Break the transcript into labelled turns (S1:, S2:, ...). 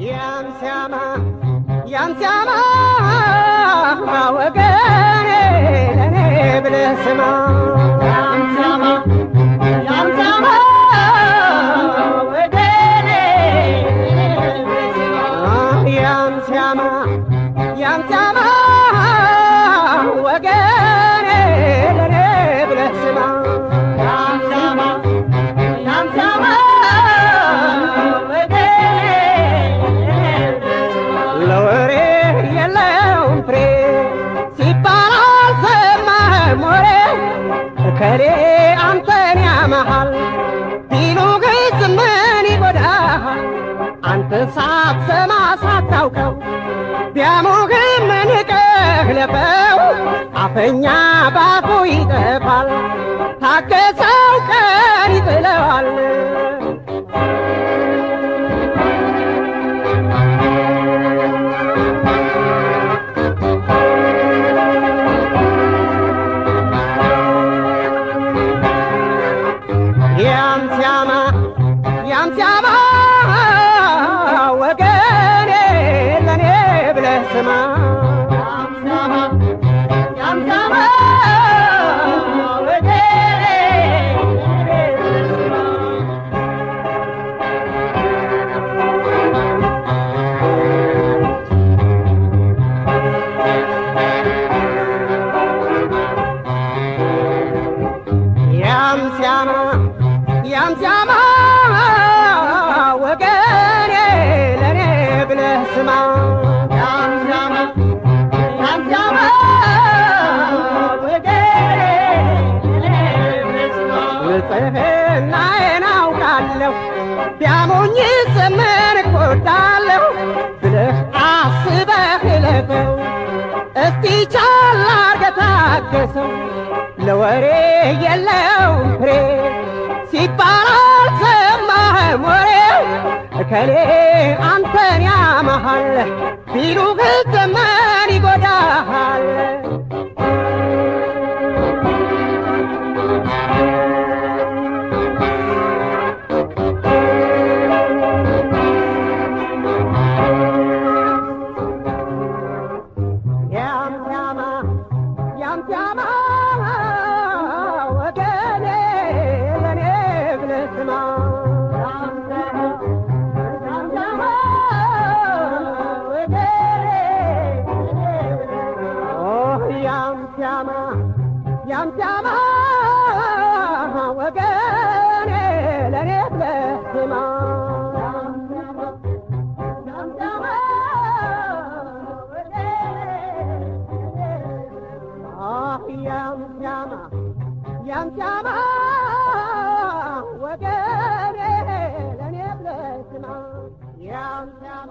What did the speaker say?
S1: ያምሲያማ ያምሲያማ ወገኔ ለኔ ብለህ ስማ ያምሲያማ ያምሲያማ ወገኔ ያምሲያማ ያምሲያማ ወገኔ ለኔ ብለህ ስማ ያምሲያማ ያምሲያማ ለወሬ የለውም ፍሬ ሲባል አልሰማህም ወሬ እከሌ አንተን ያመሃል ቢሉህ ምን ይጎዳሃል አንተ ሳትሰማ ሳታውቀው ቢያሙህም ንቀህ ለፈው አፈኛ ባፉ ይጠፋል ታገሰው ቀን ይጥለዋል ያምሲያማ ያምሲያማ ወገኔ ለኔ ብለህ ስማ ያምሲያማ ያምሲያማ ወገኔ ያምሲያማ ያምሲያማ ወገኔ ለኔ ብለህ ስማ ያምሲያማ ያምሲያማ ወገኔ ለኔ ብለህ ስማ ንጽሕናዬን አውቃለሁ ቢያሞኝ ምን እጎዳለሁ ብለህ አስበህ እለፈው እስቲ ቻል አድርገህ ታገሰው ለወሬ የለውም ፍሬ ሲባል አልሰማህም ወሬ እከሌ አንተን ያመሃል ቢሉህ ምን ይጎዳሃል ያምሲያማ ያምሲያማ ወገኔ ለኔ ብለህ ስማ ያምሲያማ ወገኔ ያምሲያማ ያምሲያማ ወገኔ ለኔ ብለህ ስማ ያምሲያማ ያምሲያማ ወገኔ ለኔ ብለህ ስማ ያምሲያማ